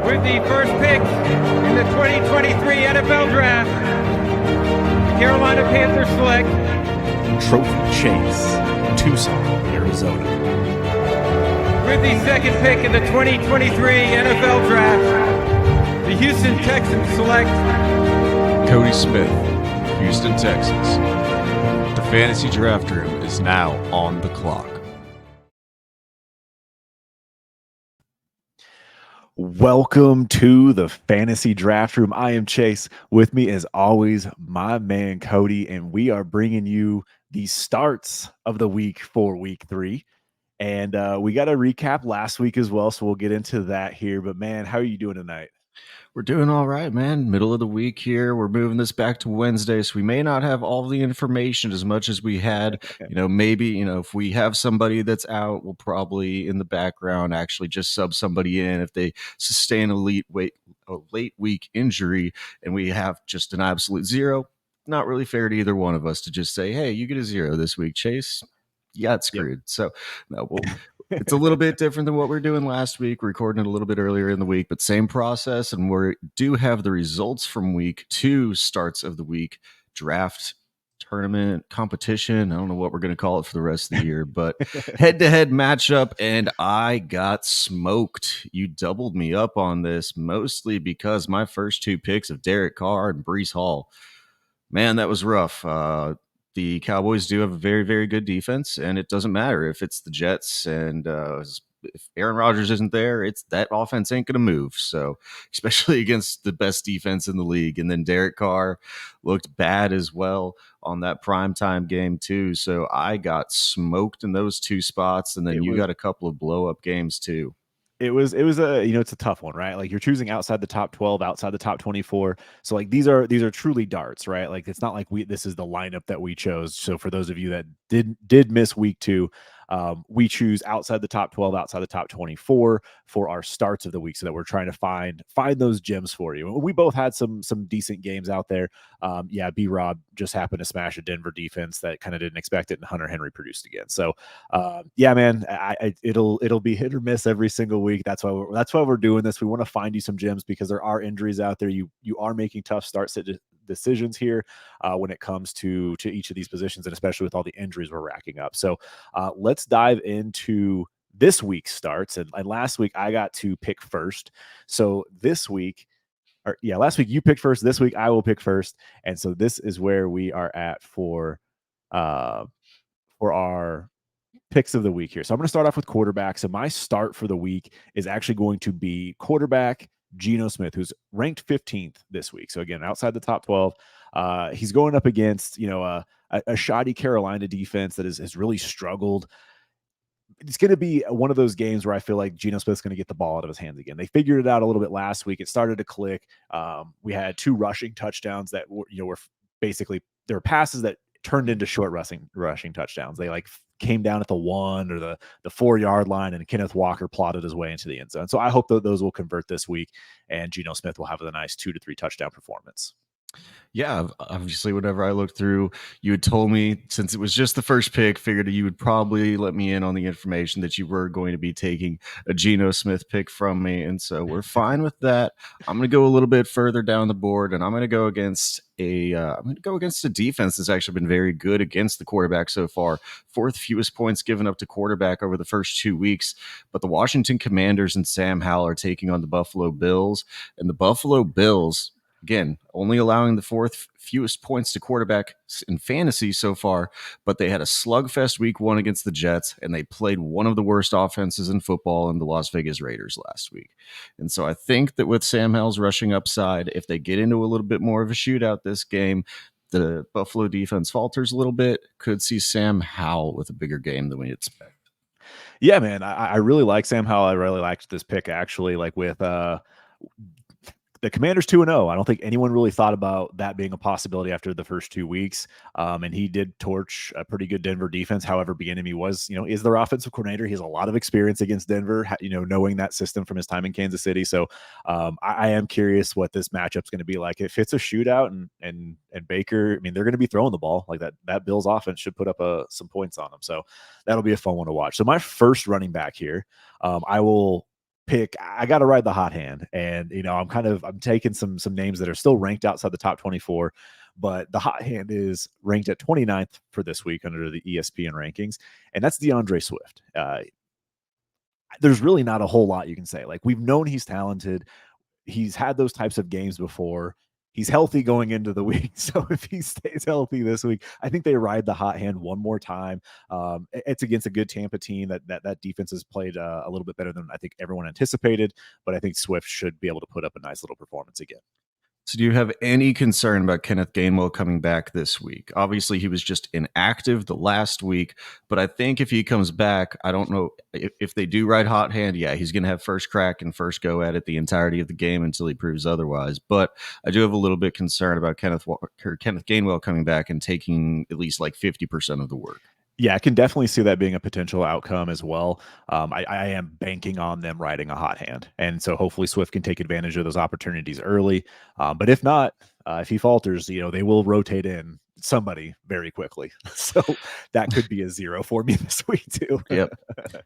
With the first pick in the 2023 NFL Draft, Carolina Panthers select Trophy Chase, Tucson, Arizona. with the second pick in the 2023 NFL Draft, the Houston Texans select Cody Smith, Houston, Texas. The fantasy draft room is now on the clock. Welcome to the Fantasy Draft Room. I am Chase. With me, as always, my man Cody, and we are bringing you the starts of the week for Week 3. And we got to recap last week as well, so we'll get into that here. But man, how are you doing tonight? We're doing all right, man. Middle of the week here. We're moving this back to Wednesday, so we may not have all the information as much as we had. Maybe, if we have somebody that's out, we'll probably in the background actually just sub somebody in if they sustain a late week injury and we have just an absolute zero. Not really fair to either one of us to just say, hey, you get a zero this week, Chase. You got screwed. Yep. So no, it's a little bit different than what we were doing last week. We're recording it a little bit earlier in the week, but same process. And we do have the results from week 2 starts of the week draft tournament competition. I don't know what we're going to call it for the rest of the year, but head-to-head matchup, and I got smoked. You doubled me up on this, mostly because my first 2 picks of Derek Carr and Breece Hall, man, that was rough. The Cowboys do have a very, very good defense, and it doesn't matter if it's the Jets and if Aaron Rodgers isn't there, it's that offense ain't going to move. So, especially against the best defense in the league. And then Derek Carr looked bad as well on that primetime game too. So I got smoked in those 2 spots, and then you got a couple of blow-up games too. It was a, it's a tough one, right? Like you're choosing outside the top 12, outside the top 24. So like these are truly darts, right? Like it's not like this is the lineup that we chose. So for those of you that did miss week 2, we choose outside the top 12, outside the top 24 for our starts of the week, so that we're trying to find those gems for you. We both had some decent games out there. B-Rob just happened to smash a Denver defense that kind of didn't expect it, and Hunter Henry produced again. So man, it'll be hit or miss every single week. That's why we're doing this. We want to find you some gems because there are injuries out there. You are making tough start decisions here when it comes to each of these positions, and especially with all the injuries we're racking up. So let's dive into this week's starts. And last week I got to pick first. So this week, last week you picked first. This week I will pick first. And so this is where we are at for our picks of the week here. So I'm going to start off with quarterback. So my start for the week is actually going to be quarterback Geno Smith, who's ranked 15th this week. So again, outside the top 12, he's going up against, a shoddy Carolina defense that has really struggled. It's going to be one of those games where I feel like Geno Smith's going to get the ball out of his hands again. They figured it out a little bit last week. It started to click. We had 2 rushing touchdowns that were basically, there were passes that turned into short rushing touchdowns. They came down at the 1 or the 4-yard line, and Kenneth Walker plotted his way into the end zone. So I hope that those will convert this week, and Geno Smith will have a nice 2 to 3 touchdown performance. Yeah, obviously, whenever I looked through, you had told me, since it was just the first pick, figured you would probably let me in on the information that you were going to be taking a Geno Smith pick from me. And so we're fine with that. I'm going to go a little bit further down the board, and I'm going to go against a defense that's actually been very good against the quarterback so far. 4th fewest points given up to quarterback over the first 2 weeks. But the Washington Commanders and Sam Howell are taking on the Buffalo Bills, and the Buffalo Bills, again, only allowing the 4th fewest points to quarterback in fantasy so far, but they had a slugfest week 1 against the Jets, and they played one of the worst offenses in football in the Las Vegas Raiders last week. And so I think that with Sam Howell's rushing upside, if they get into a little bit more of a shootout this game, the Buffalo defense falters a little bit, could see Sam Howell with a bigger game than we expect. Yeah, man, I really like Sam Howell. I really liked this pick, actually, with the Commanders 2-0. I don't think anyone really thought about that being a possibility after the first 2 weeks. And he did torch a pretty good Denver defense. However, Bieniemy is their offensive coordinator. He has a lot of experience against Denver, knowing that system from his time in Kansas City. So I am curious what this matchup's going to be like. If it's a shootout and Baker, they're going to be throwing the ball like that. That Bills offense should put up some points on them. So that'll be a fun one to watch. So my first running back here, I will pick, I got to ride the hot hand. And, I'm taking some names that are still ranked outside the top 24, but the hot hand is ranked at 29th for this week under the ESPN rankings. And that's DeAndre Swift. There's really not a whole lot you can say. Like, we've known he's talented. He's had those types of games before. He's healthy going into the week. So if he stays healthy this week, I think they ride the hot hand one more time. It's against a good Tampa team that defense has played a little bit better than I think everyone anticipated. But I think Swift should be able to put up a nice little performance again. So do you have any concern about Kenneth Gainwell coming back this week? Obviously, he was just inactive the last week, but I think if he comes back, I don't know if they do ride hot hand. Yeah, he's going to have first crack and first go at it the entirety of the game until he proves otherwise. But I do have a little bit concerned about Kenneth Gainwell coming back and taking at least like 50% of the work. Yeah, I can definitely see that being a potential outcome as well. I am banking on them riding a hot hand. And so hopefully Swift can take advantage of those opportunities early. But if not, if he falters, they will rotate in somebody very quickly. So that could be a 0 for me this week too. Yep.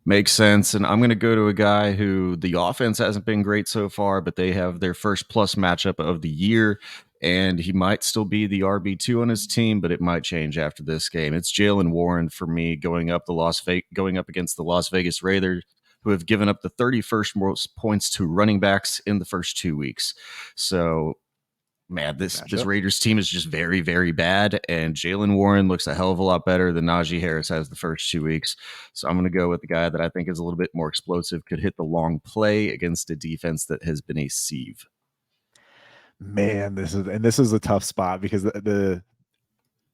Makes sense. And I'm going to go to a guy who the offense hasn't been great so far, but they have their first plus matchup of the year. And he might still be the RB2 on his team, but it might change after this game. It's Jaylen Warren for me going up against the Las Vegas Raiders, who have given up the 31st most points to running backs in the first 2 weeks. So, man, this Raiders team is just very, very bad. And Jaylen Warren looks a hell of a lot better than Najee Harris has the first 2 weeks. So I'm going to go with the guy that I think is a little bit more explosive, could hit the long play against a defense that has been a sieve. Man, this is a tough spot because the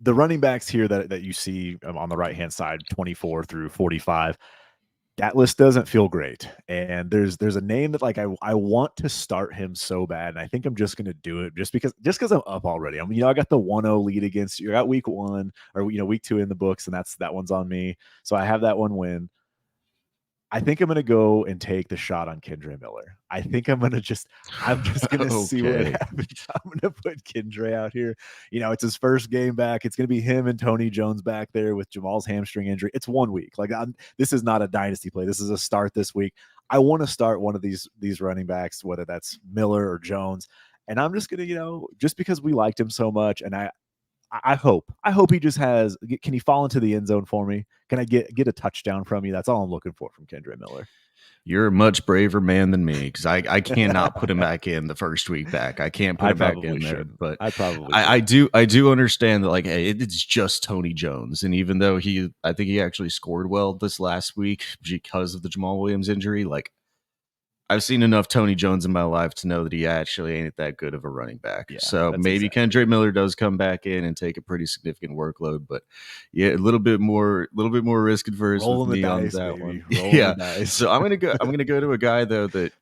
running backs here that you see on the right hand side, 24 through 45, that list doesn't feel great. And there's a name that like I want to start him so bad, and I think I'm just gonna do it just because I'm up already. I mean, I got the 1-0 lead against you. I got week 1 or week 2 in the books, and that one's on me. So I have that one win. I think I'm going to go and take the shot on Kendre Miller. I'm just going to see what happens. I'm going to put Kendre out here. It's his first game back. It's going to be him and Tony Jones back there with Jamal's hamstring injury. It's 1 week. This is not a dynasty play. This is a start this week. I want to start one of these running backs, whether that's Miller or Jones. And I'm just going to, just because we liked him so much, and I hope he just can he fall into the end zone for me? Can I get a touchdown from you? That's all I'm looking for from Kendre Miller. You're a much braver man than me because I cannot put him back in the first week back. I can't put him back in there, but I do understand that it's just Tony Jones, and even though I think he actually scored well this last week because of the Jamal Williams injury, I've seen enough Tony Jones in my life to know that he actually ain't that good of a running back. Yeah, so maybe Kendre Miller does come back in and take a pretty significant workload, but yeah, a little bit more risk adverse with me on that one. Yeah. So I'm gonna go to a guy though that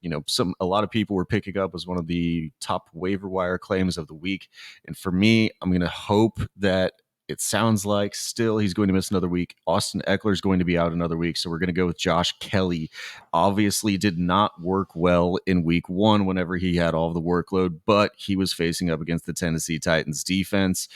a lot of people were picking up as one of the top waiver wire claims of the week, and for me, I'm gonna hope that. It sounds like still he's going to miss another week. Austin Eckler is going to be out another week. So we're going to go with Josh Kelly. Obviously did not work well in week 1 whenever he had all the workload, but he was facing up against the Tennessee Titans defense.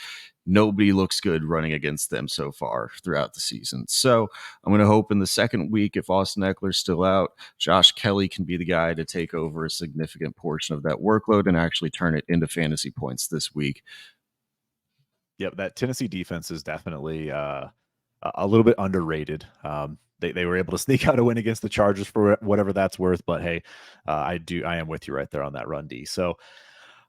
Nobody looks good running against them so far throughout the season. So I'm going to hope in the second week, if Austin Eckler's still out, Josh Kelly can be the guy to take over a significant portion of that workload and actually turn it into fantasy points this week. Yep, that Tennessee defense is definitely a little bit underrated. They were able to sneak out a win against the Chargers for whatever that's worth. But hey, I am with you right there on that run D. So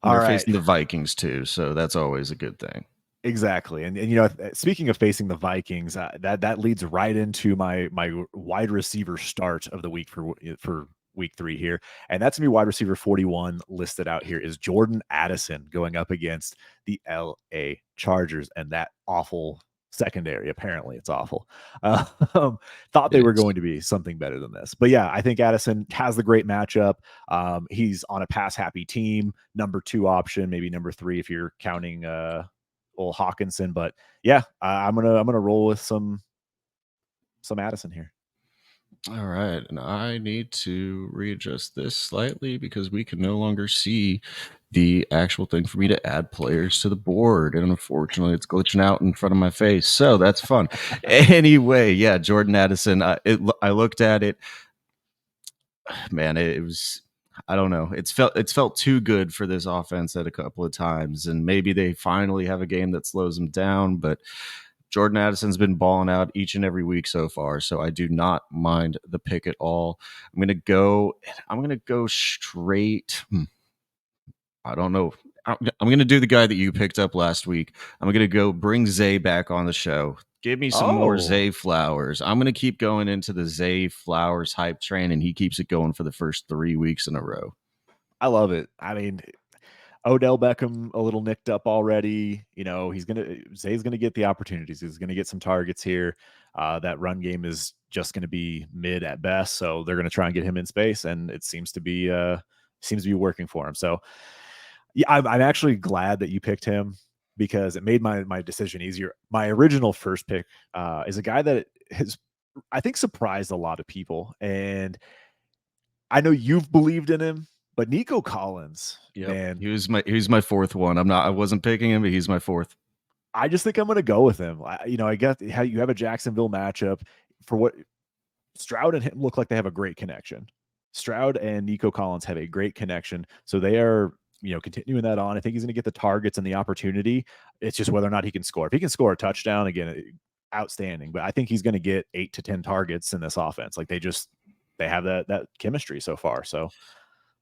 they're facing the Vikings too, so that's always a good thing. Exactly, and speaking of facing the Vikings, that leads right into my wide receiver start of the week for week 3 here, and that's gonna be wide receiver 41 listed out here is Jordan Addison going up against the LA Chargers and that awful secondary. Apparently it's awful. Thought they were going to be something better than this, but yeah, I think Addison has the great matchup. He's on a pass happy team, number 2 option, maybe number 3 if you're counting old Hawkinson, but yeah, I'm gonna roll with some Addison here. All right, and I need to readjust this slightly because we can no longer see the actual thing for me to add players to the board, and unfortunately it's glitching out in front of my face, so that's fun. Anyway, yeah, Jordan Addison, I looked at it. man, it was. I don't know. It's felt too good for this offense at a couple of times, and maybe they finally have a game that slows them down. But Jordan Addison's been balling out each and every week so far, so I do not mind the pick at all. I'm gonna go. I'm gonna go straight. I don't know. I'm going to do the guy that you picked up last week. I'm going to go bring Zay back on the show. Give me some more Zay Flowers. I'm going to keep going into the Zay Flowers hype train, and he keeps it going for the first 3 weeks in a row. I love it. I mean, Odell Beckham a little nicked up already. Zay's gonna get the opportunities. He's gonna get some targets here. That run game is just gonna be mid at best, so they're gonna try and get him in space, and it seems to be working for him. So yeah, I'm actually glad that you picked him because it made my decision easier. My original first pick is a guy that has, I think, surprised a lot of people, and I know you've believed in him, but Nico Collins, man, He was my fourth one. I wasn't picking him, but he's my fourth. I just think I'm going to go with him. I get how you have a Jacksonville matchup for what Stroud and him look like they have a great connection. Stroud and Nico Collins have a great connection. So they are, continuing that on. I think he's going to get the targets and the opportunity. It's just whether or not he can score. If he can score a touchdown, again, outstanding. But I think he's going to get 8 to 10 targets in this offense. Like they have that chemistry so far. So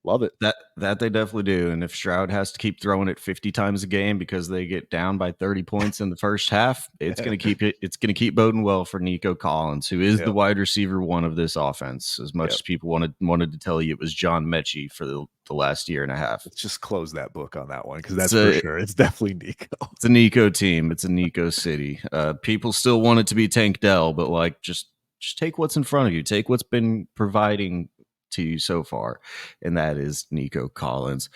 love it. That they definitely do. And if Stroud has to keep throwing it 50 times a game because they get down by 30 points in the first half, it's going to keep boding well for Nico Collins, who is the wide receiver one of this offense. As much as people wanted to tell you it was John Mechie for the last year and a half. Let's just close that book on that one because that's for sure. It's definitely Nico. It's a Nico team. It's a Nico city. People still want it to be Tank Dell, but like just take what's in front of you. Take what's been providing to you so far, and that is Nico Collins.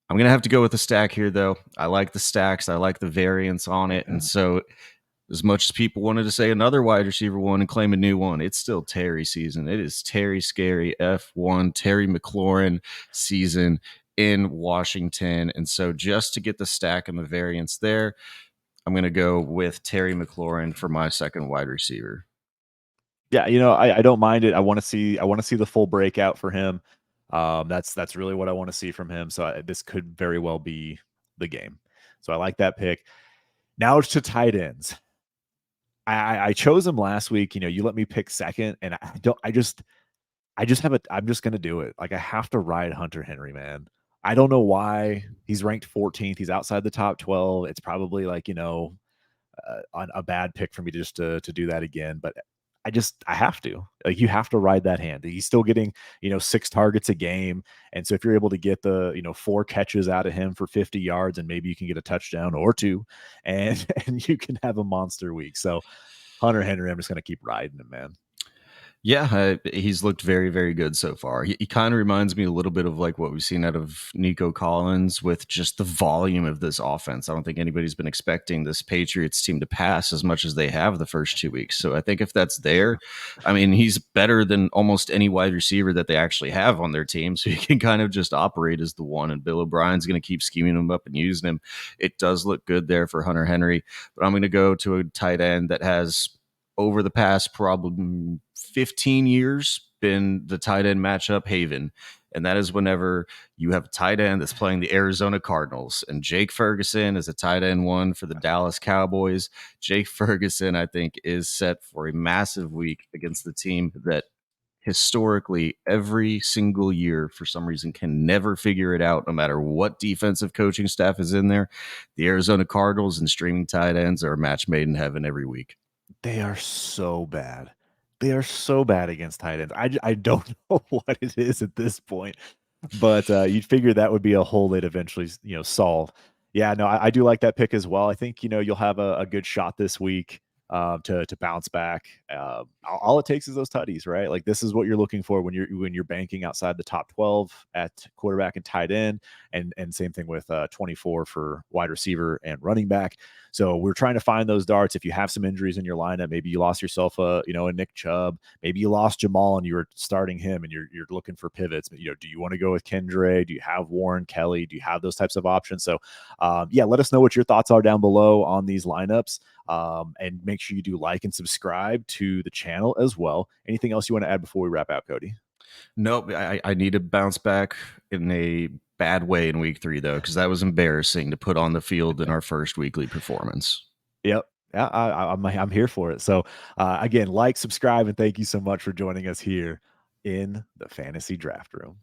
I'm gonna have to go with the stack here, though. I like the stacks. I like the variance on it, and so as much as people wanted to say another wide receiver one and claim a new one, it's still Terry season. It is Terry Scary F1 Terry McLaurin season in Washington, and so just to get the stack and the variance there, I'm gonna go with Terry McLaurin for my second wide receiver. Yeah, I don't mind it. I want to see the full breakout for him. That's really what I want to see from him. So this could very well be the game. So I like that pick. Now it's to tight ends. I chose him last week. You let me pick second, and I'm just gonna do it. Like I have to ride Hunter Henry, man. I don't know why he's ranked 14th. He's outside the top 12. It's probably like on a bad pick for me just to do that again, but I have to. Like you have to ride that hand. He's still getting 6 targets a game, and so if you're able to get the 4 catches out of him for 50 yards, and maybe you can get a touchdown or 2, and you can have a monster week. So Hunter Henry, I'm just gonna keep riding him, man. Yeah, he's looked very, very good so far. He kind of reminds me a little bit of like what we've seen out of Nico Collins with just the volume of this offense. I don't think anybody's been expecting this Patriots team to pass as much as they have the first 2 weeks. So I think if that's there, I mean, he's better than almost any wide receiver that they actually have on their team. So he can kind of just operate as the one, and Bill O'Brien's going to keep scheming him up and using him. It does look good there for Hunter Henry, but I'm going to go to a tight end that has over the past probably 15 years been the tight end matchup haven. And that is whenever you have a tight end that's playing the Arizona Cardinals. And Jake Ferguson is a tight end one for the Dallas Cowboys. Jake Ferguson, I think, is set for a massive week against the team that historically every single year for some reason can never figure it out no matter what defensive coaching staff is in there. The Arizona Cardinals and streaming tight ends are a match made in heaven every week. They are so bad. They are so bad against tight ends. I don't know what it is at this point, but you'd figure that would be a hole they'd eventually solve. Yeah, no, I do like that pick as well. I think you'll have a good shot this week to bounce back. All it takes is those tutties, right? Like this is what you're looking for when you're banking outside the top 12 at quarterback and tight end, and same thing with 24 for wide receiver and running back. So we're trying to find those darts. If you have some injuries in your lineup, maybe you lost yourself a Nick Chubb, maybe you lost Jamal and you were starting him and you're looking for pivots. Do you want to go with Kendre? Do you have Warren Kelly? Do you have those types of options? So yeah, let us know what your thoughts are down below on these lineups. And make sure you do like and subscribe to the channel as well. Anything else you want to add before we wrap out, Cody? Nope. I need to bounce back in a bad way in week 3, though, because that was embarrassing to put on the field in our first weekly performance. Yep. Yeah, I'm here for it. So again, like, subscribe, and thank you so much for joining us here in the Fantasy Draft Room.